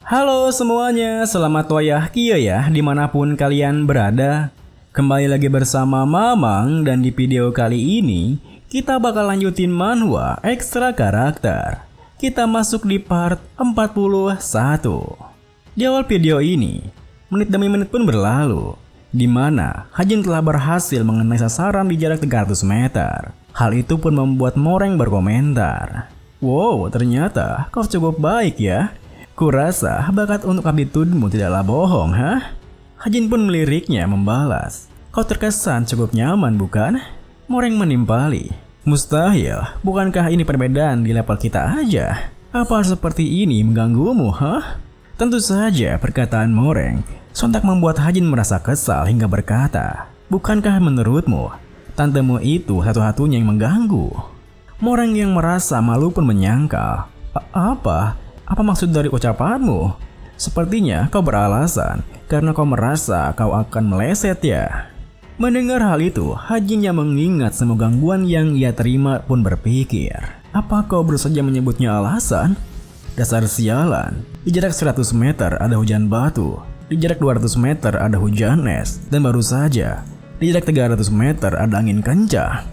Halo semuanya, selamat wayah kia ya dimanapun kalian berada. Kembali lagi bersama Mamang dan di video kali ini kita bakal lanjutin manhwa ekstra karakter. Kita masuk di part 41. Di awal video ini, menit demi menit pun berlalu, di mana Hajin telah berhasil mengenai sasaran di jarak 300 meter. Hal itu pun membuat Moreng berkomentar, "Wow, ternyata kau cukup baik ya. Kurasa bakat untuk aptitude-mu tidaklah bohong, hah?" Hajin pun meliriknya membalas, "Kau terkesan cukup nyaman, bukan?" Moreng menimpali, "Mustahil, bukankah ini perbedaan di level kita aja? Apa seperti ini mengganggumu, hah?" Tentu saja perkataan Moreng sontak membuat Hajin merasa kesal hingga berkata, "Bukankah menurutmu, tantemu itu satu-satunya yang mengganggu?" Moreng yang merasa malu pun menyangkal, Apa maksud dari ucapanmu? Sepertinya kau beralasan karena kau merasa kau akan meleset ya." Mendengar hal itu, Hajin yang mengingat semua gangguan yang ia terima pun berpikir, "Apa kau baru saja menyebutnya alasan? Dasar sialan, di jarak 100 meter ada hujan batu, di jarak 200 meter ada hujan es, dan baru saja di jarak 300 meter ada angin kencang.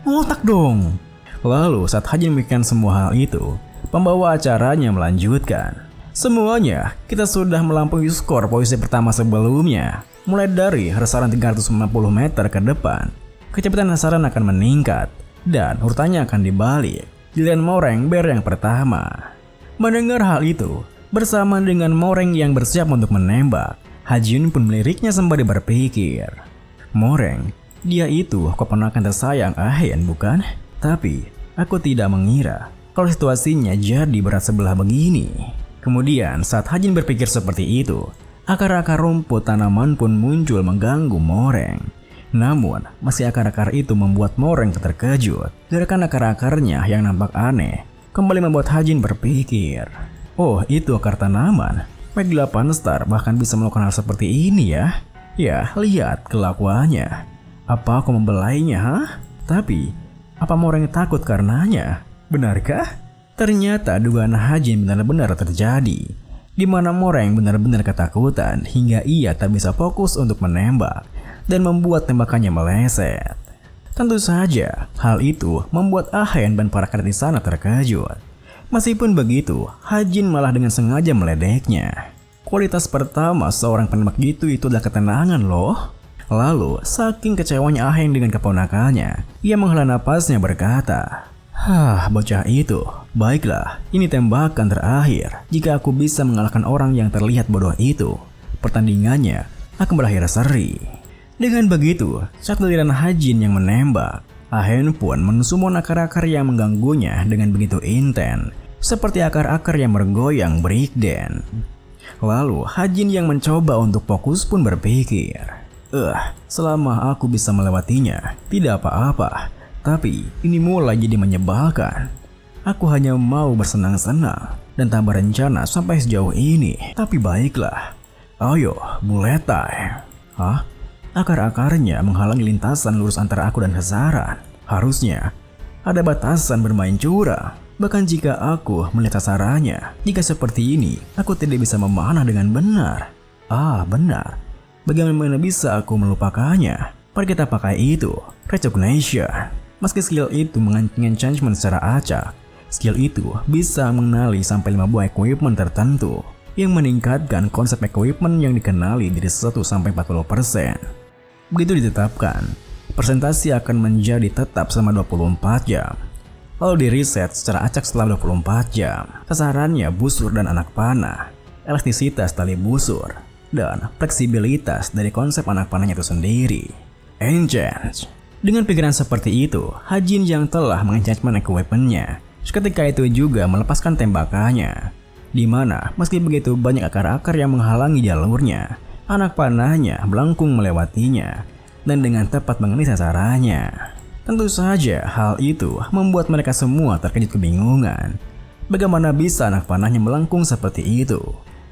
Ngotak dong." Lalu saat Hajin memikirkan semua hal itu, pembawa acaranya melanjutkan, "Semuanya, kita sudah melampaui skor posisi pertama sebelumnya. Mulai dari sasaran 350 meter ke depan, kecepatan sasaran akan meningkat, dan urutannya akan dibalik. Giliran Moreng ber yang pertama." Mendengar hal itu, bersama dengan Moreng yang bersiap untuk menembak, Hajin pun meliriknya sembari berpikir, "Moreng, dia itu keponakan tersayang Ahen, bukan? Tapi aku tidak mengira kalau situasinya jadi berat sebelah begini." Kemudian saat Hajin berpikir seperti itu, akar-akar rumput tanaman pun muncul mengganggu Moreng. Namun masih akar-akar itu membuat Moreng terkejut. Gerakan akar-akarnya yang nampak aneh kembali membuat Hajin berpikir, "Oh, itu akar tanaman. Meg 8 star bahkan bisa melakukan hal seperti ini ya. Ya, lihat kelakuannya. Apa aku membelainya, hah? Tapi apa Moreng takut karenanya? Benarkah?" Ternyata dugaan Hajin benar-benar terjadi, di mana Moreng benar-benar ketakutan hingga ia tak bisa fokus untuk menembak dan membuat tembakannya meleset. Tentu saja, hal itu membuat Ahen dan para kadet di sana terkejut. Meskipun begitu, Hajin malah dengan sengaja meledeknya. Kualitas pertama seorang penembak itu adalah ketenangan loh. Lalu, saking kecewanya Ahen dengan keponakannya, ia menghela napasnya berkata, Bocah itu. Baiklah, ini tembakan terakhir. Jika aku bisa mengalahkan orang yang terlihat bodoh itu, pertandingannya akan berakhir seri." Dengan begitu, saat giliran Hajin yang menembak, Ahen pun menusumon akar-akar yang mengganggunya dengan begitu intens, seperti akar-akar yang bergoyang breakdance. Lalu Hajin yang mencoba untuk fokus pun berpikir, selama aku bisa melewatinya, tidak apa-apa. Tapi ini mulai jadi menyebalkan. Aku hanya mau bersenang-senang dan tak berencana sampai sejauh ini. Tapi baiklah, ayo bullet time. Akar-akarnya menghalangi lintasan lurus antara aku dan sasaran. Harusnya ada batasan bermain curang. Bahkan jika aku melihat sasarannya, jika seperti ini, aku tidak bisa memanah dengan benar. Benar. Bagaimana bisa aku melupakannya? Mari kita pakai itu, recognition. Meski skill itu mengancing enchantment secara acak, skill itu bisa mengenali sampai 5 buah equipment tertentu yang meningkatkan konsep equipment yang dikenali dari 1-40%. Begitu ditetapkan, presentasi akan menjadi tetap selama 24 jam. Lalu di reset secara acak setelah 24 jam. Sasarannya busur dan anak panah, elastisitas tali busur, dan fleksibilitas dari konsep anak panahnya itu sendiri. Enchant. Dengan pikiran seperti itu, Hajin yang telah mengenchantment equipment-nya seketika itu juga melepaskan tembakannya. Di mana meski begitu banyak akar-akar yang menghalangi jalurnya, anak panahnya melengkung melewatinya dan dengan tepat mengenai sasarannya. Tentu saja hal itu membuat mereka semua terkejut kebingungan. Bagaimana bisa anak panahnya melengkung seperti itu?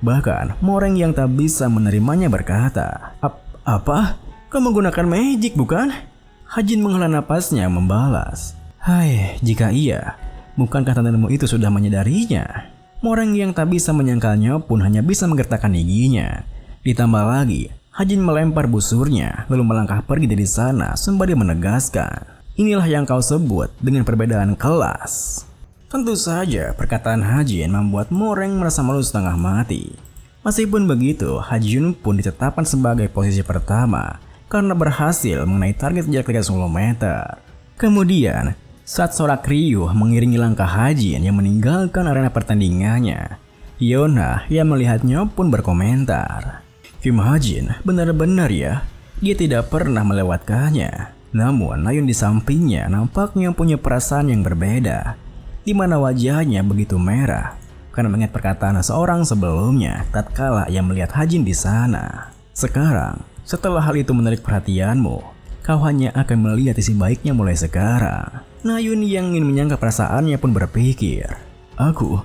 Bahkan Moreng yang tak bisa menerimanya berkata, Apa? Kau menggunakan magic bukan?" Hajin menghela napasnya membalas, "Hai, jika iya, bukankah tantemu itu sudah menyadarinya?" Moreng yang tak bisa menyangkalnya pun hanya bisa menggertakkan giginya. Ditambah lagi, Hajin melempar busurnya lalu melangkah pergi dari sana sembari menegaskan, inilah yang kau sebut dengan perbedaan kelas. Tentu saja perkataan Hajin membuat Moreng merasa malu setengah mati. Meskipun begitu, Hajin pun ditetapkan sebagai posisi pertama karena berhasil mengenai target jarak 30 meter. Kemudian, saat sorak riuh mengiringi langkah Hajin yang meninggalkan arena pertandingannya, Yona yang melihatnya pun berkomentar, Kim Hajin benar-benar ya, dia tidak pernah melewatkannya. Namun Nayun di sampingnya nampaknya punya perasaan yang berbeda, di mana wajahnya begitu merah karena mengingat perkataan seorang sebelumnya tatkala ia melihat Hajin di sana. Sekarang, setelah hal itu menarik perhatianmu, kau hanya akan melihat isi baiknya mulai sekarang. Nayun yang ingin menyangka perasaannya pun berpikir, Aku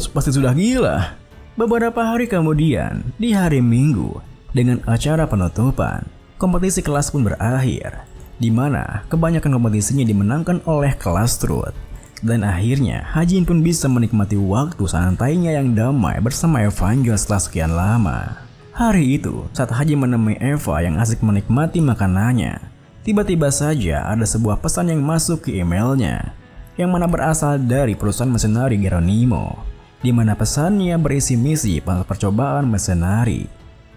pasti sudah gila. Beberapa hari kemudian, di hari Minggu, dengan acara penutupan, kompetisi kelas pun berakhir, di mana kebanyakan kompetisinya dimenangkan oleh kelas Truth. Dan akhirnya, Hajin pun bisa menikmati waktu santainya yang damai bersama Evangel setelah sekian lama. Hari itu, saat Hajin menemui Eva yang asik menikmati makanannya, tiba-tiba saja ada sebuah pesan yang masuk ke emailnya, yang mana berasal dari perusahaan mercenari Geronimo, di mana pesannya berisi misi percobaan mercenari.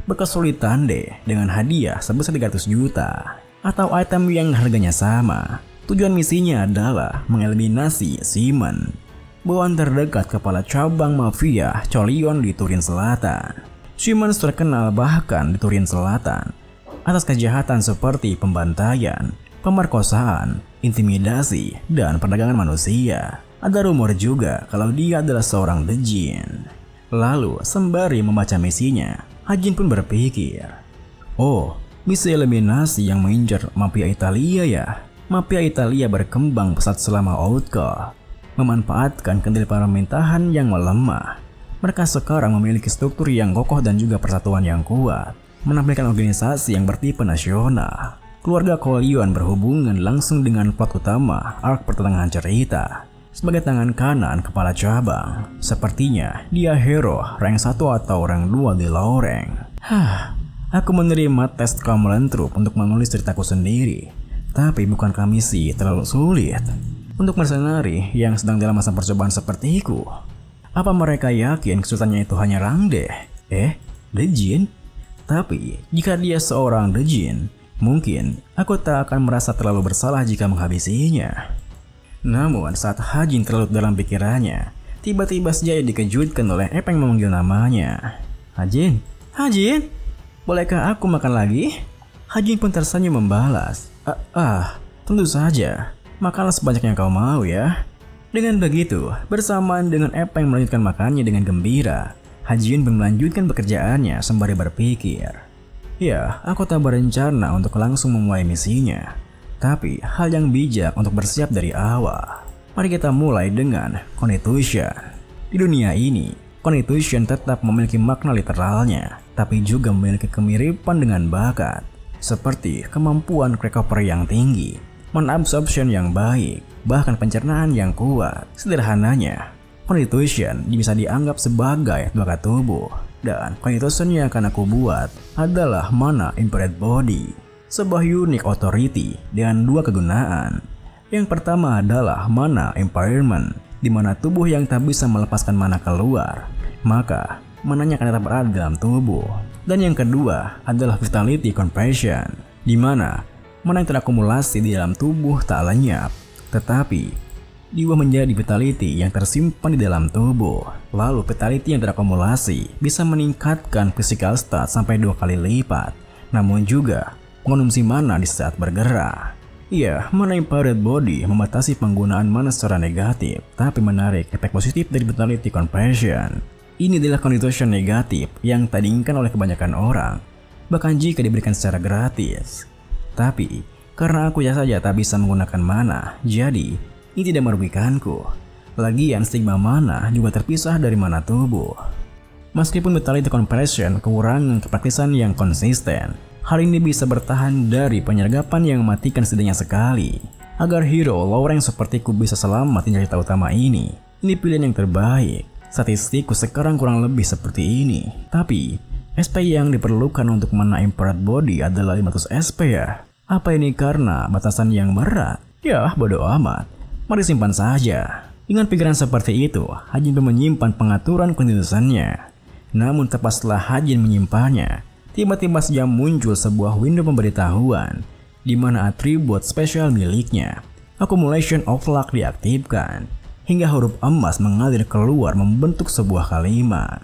Berkesulitan deh dengan hadiah sebesar 300 juta atau item yang harganya sama. Tujuan misinya adalah mengeliminasi Simon, bawahan terdekat kepala cabang mafia Cholion di Turin Selatan. Simon terkenal bahkan di Turin Selatan atas kejahatan seperti pembantaian, pemerkosaan, intimidasi, dan perdagangan manusia. Ada rumor juga kalau dia adalah seorang The Jin. Lalu, sembari membaca misinya, Hajin pun berpikir, oh, misi eliminasi yang mengincar mafia Italia ya. Mafia Italia berkembang pesat selama Outcast, memanfaatkan kendali pemerintahan yang melemah. Mereka sekarang memiliki struktur yang kokoh dan juga persatuan yang kuat, menampilkan organisasi yang bertipe nasional. Keluarga Corleone berhubungan langsung dengan plot utama arc pertengahan cerita. Sebagai tangan kanan kepala cabang, sepertinya dia hero rank 1 atau rank 2 di low rank. Aku menerima tes Kamlentrup untuk menulis ceritaku sendiri. Tapi bukankah misi terlalu sulit untuk mercenari yang sedang dalam masa percobaan sepertiku? Apa mereka yakin kesulitannya itu hanya Rangde? The Jin? Tapi jika dia seorang The Jin, mungkin aku tak akan merasa terlalu bersalah jika menghabisinya. Namun saat Hajin terlalu dalam pikirannya, tiba-tiba saja dikejutkan oleh Epeng memanggil namanya. Hajin, bolehkah aku makan lagi? Hajin pun tersenyum membalas, tentu saja, makanlah sebanyak yang kau mau ya. Dengan begitu, bersamaan dengan Epeng melanjutkan makannya dengan gembira, Hajin pun melanjutkan pekerjaannya sembari berpikir, ya, aku tak berencana untuk langsung memulai misinya. Tapi hal yang bijak untuk bersiap dari awal. Mari kita mulai dengan Constitution. Di dunia ini, Constitution tetap memiliki makna literalnya, tapi juga memiliki kemiripan dengan bakat, seperti kemampuan recovery yang tinggi, malabsorption yang baik, bahkan pencernaan yang kuat. Sederhananya, Constitution bisa dianggap sebagai bakat tubuh, dan Constitution yang akan aku buat adalah Mana Empowered Body. Sebuah unique authority dengan dua kegunaan. Yang pertama adalah mana empowerment, di mana tubuh yang tak bisa melepaskan mana keluar, maka mananya akan tetap berada dalam tubuh. Dan yang kedua adalah vitality compassion, di mana mana yang terakumulasi di dalam tubuh tak lenyap, tetapi diubah menjadi vitality yang tersimpan di dalam tubuh. Lalu vitality yang terakumulasi bisa meningkatkan physical stat sampai 2 kali lipat, namun juga mengonsumsi mana di saat bergerak. Iya, mana empowered body membatasi penggunaan mana secara negatif, tapi menarik efek positif dari vitality compassion. Ini adalah constitution negatif yang tak diinginkan oleh kebanyakan orang, bahkan jika diberikan secara gratis. Tapi, karena aku saja tak bisa menggunakan mana, jadi ini tidak merugikanku. Lagian stigma mana juga terpisah dari mana tubuh. Meskipun vitality compassion kekurangan kepraktisan yang konsisten, hal ini bisa bertahan dari penyergapan yang mematikan setidaknya sekali. Agar hero low rank sepertiku bisa selamat di cerita utama ini, Ini pilihan yang terbaik. Statistikku sekarang kurang lebih seperti ini. Tapi, SP yang diperlukan untuk menaik berat body adalah 500 SP ya. Apa ini karena batasan yang berat? Ya, bodoh amat. Mari simpan saja. Dengan pikiran seperti itu, Hajin pun menyimpan pengaturan konstitusinya. Namun tepat setelah Hajin menyimpannya, tiba-tiba saja muncul sebuah window pemberitahuan di mana atribut spesial miliknya, Accumulation of Luck, diaktifkan. Hingga huruf emas mengalir keluar membentuk sebuah kalimat.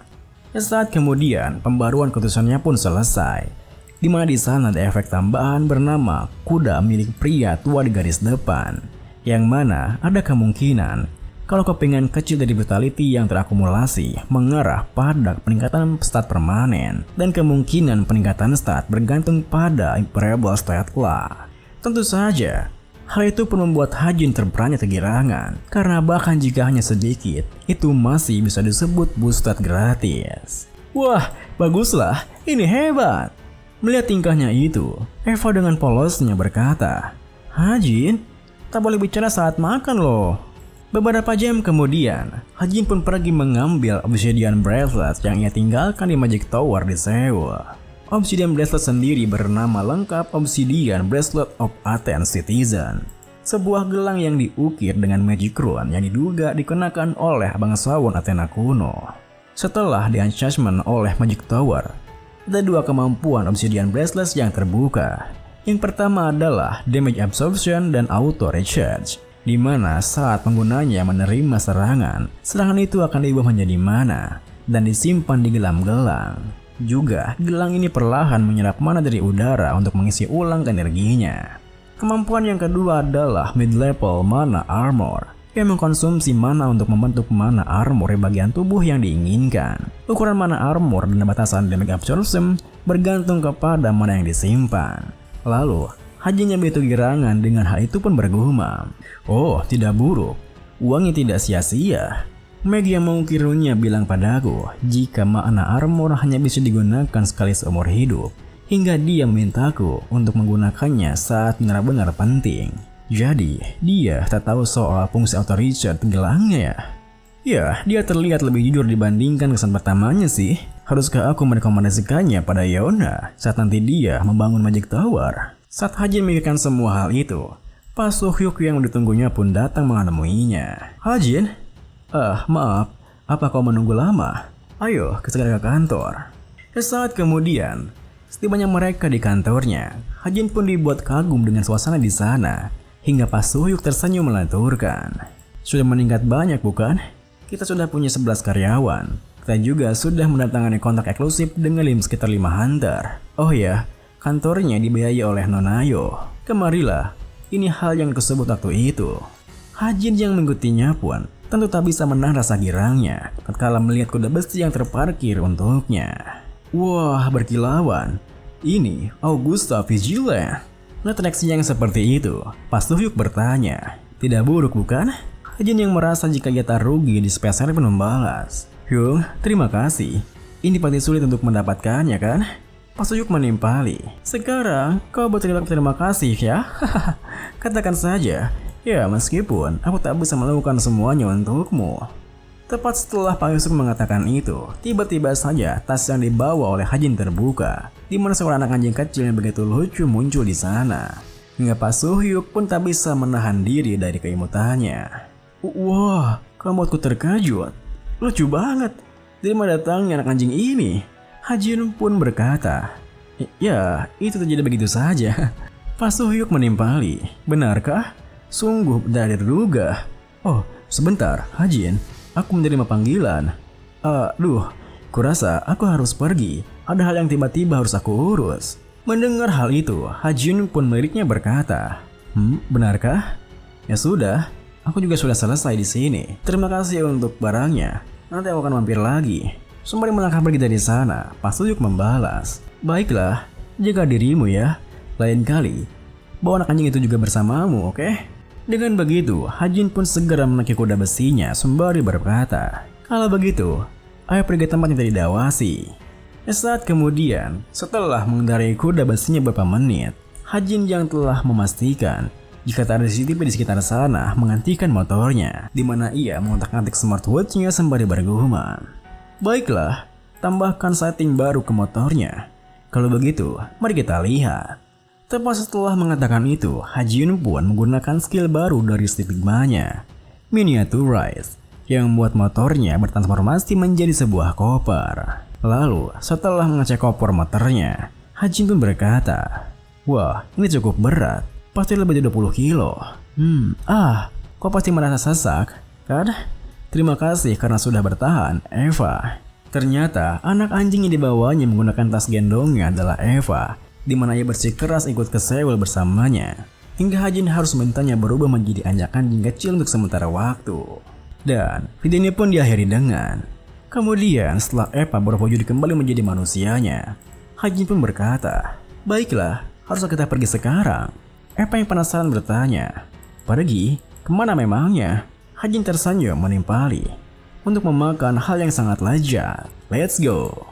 Saat kemudian, pembaruan keputusannya pun selesai. Di mana di sana ada efek tambahan bernama kuda milik pria tua di garis depan. Yang mana ada kemungkinan kalau kepingan kecil dari vitality yang terakumulasi mengarah pada peningkatan stat permanen. Dan kemungkinan peningkatan stat bergantung pada variable stat lah. Tentu saja, hal itu pun membuat Hajin terberanjak kegirangan, karena bahkan jika hanya sedikit, itu masih bisa disebut boost stat gratis. Wah, baguslah, ini hebat. Melihat tingkahnya itu, Eva dengan polosnya berkata, "Hajin, tak boleh bicara saat makan loh." Beberapa jam kemudian, Hajin pun pergi mengambil Obsidian Bracelet yang ia tinggalkan di Magic Tower di Seoul. Obsidian Bracelet sendiri bernama lengkap Obsidian Bracelet of Athens Citizen. Sebuah gelang yang diukir dengan magic rune yang diduga dikenakan oleh bangsawan Athena kuno. Setelah di-enchantment oleh Magic Tower, ada dua kemampuan Obsidian Bracelet yang terbuka. Yang pertama adalah Damage Absorption dan Auto Recharge, di mana saat penggunanya menerima serangan itu akan diubah menjadi mana dan disimpan di gelam-gelang. Juga, gelang ini perlahan menyerap mana dari udara untuk mengisi ulang energinya. Kemampuan yang kedua adalah Mid-Level Mana Armor, yang mengkonsumsi mana untuk membentuk mana armor di bagian tubuh yang diinginkan. Ukuran mana armor dan batasan damage absorption bergantung kepada mana yang disimpan. Lalu, Hajin yang begitu girangan dengan hal itu pun bergumam, "Oh, tidak buruk. Uangnya tidak sia-sia." Meg yang mengukirnya bilang padaku jika mana armor hanya bisa digunakan sekali seumur hidup, hingga dia memintaku untuk menggunakannya saat benar-benar penting. Jadi, dia tak tahu soal fungsi auto recharge gelangnya ya. Ya, dia terlihat lebih jujur dibandingkan kesan pertamanya sih. Haruskah aku merekomendasikannya pada Yona saat nanti dia membangun Magic Tower? Saat Hajin memikirkan semua hal itu, Pak Suhyuk yang ditunggunya pun datang menemuinya. "Hajin? Maaf, apa kau menunggu lama? Ayo, segera ke kantor." Sesaat kemudian, setibanya mereka di kantornya, Hajin pun dibuat kagum dengan suasana di sana, hingga Pak Suhyuk tersenyum melanturkan. "Sudah meningkat banyak bukan? Kita sudah punya 11 karyawan. Kita juga sudah mendatangani kontrak eksklusif dengan sekitar 5 hunter. Oh ya, kantornya dibiayai oleh Nonayo. Kemarilah, ini hal yang kusebut waktu itu." Hajin yang mengikutinya pun tentu tak bisa menahan rasa girangnya tatkala melihat kuda besi yang terparkir untuknya. Wah, berkilauan. Ini Augusta Vigilant. Melihat reaksi yang seperti itu, Pak Suhyuk bertanya, "Tidak buruk bukan?" Hajin yang merasa jika ia tak rugi di spesial pun membalas, "Hyung, terima kasih. Ini pasti sulit untuk mendapatkannya kan?" Pak Suhyuk menimpali, "Sekarang kau berterima kasih ya?" "Katakan saja. Ya, meskipun aku tak bisa melakukan semuanya untukmu." Tepat setelah Pak Yusuf mengatakan itu, tiba-tiba saja tas yang dibawa oleh Hajin terbuka, di mana seorang anak anjing kecil yang begitu lucu muncul di sana. Hingga Pak Suhyuk pun tak bisa menahan diri dari keimutannya. "Wah, kamu buatku terkejut. Lucu banget. Dari mana datangnya anak anjing ini?" Hajin pun berkata, "Ya, itu terjadi begitu saja." Pak Suhyuk menimpali, "Benarkah? Sungguh tidak terduga." "Oh, sebentar, Hajin. Aku menerima panggilan. Kurasa aku harus pergi. Ada hal yang tiba-tiba harus aku urus." Mendengar hal itu, Hajin pun meliriknya berkata, "Benarkah? Ya sudah, aku juga sudah selesai di sini. Terima kasih untuk barangnya. Nanti aku akan mampir lagi." Sembari melangkah pergi dari sana, Pak Suhyuk membalas, "Baiklah, jaga dirimu ya. Lain kali, bawa anak anjing itu juga bersamamu, oke?" Dengan begitu, Hajin pun segera menaiki kuda besinya sembari berkata, "Kalau begitu, ayo pergi ke tempat yang tadi diawasi." Saat kemudian, setelah mengendarai kuda besinya beberapa menit, Hajin yang telah memastikan jika tak ada CCTV di sekitar sana menghentikan motornya, di mana ia mengotak-atik smartwatch-nya sembari bergumam. Baiklah, tambahkan setting baru ke motornya. Kalau begitu, mari kita lihat. Tepat setelah mengatakan itu, Hajin pun menggunakan skill baru dari stigmanya, Miniaturize, yang membuat motornya bertransformasi menjadi sebuah koper. Lalu, setelah mengecek koper motornya, Hajin pun berkata, "Wah, ini cukup berat, pasti lebih dari 20 kilo. Kau pasti merasa sesak, kan? Terima kasih karena sudah bertahan, Eva." Ternyata, anak anjing yang dibawanya menggunakan tas gendongnya adalah Eva, di mana ia bersikeras ikut ke Sewell bersamanya, hingga Hajin harus mintanya berubah menjadi anak anjing kecil untuk sementara waktu. Dan video ini pun diakhiri dengan, kemudian setelah Eva berwujud kembali menjadi manusianya, Hajin pun berkata, "Baiklah, harus kita pergi sekarang?" Eva yang penasaran bertanya, "Pergi? Kemana memangnya?" Hajin tersenyum menimpali, "Untuk memakan hal yang sangat lezat. Let's go."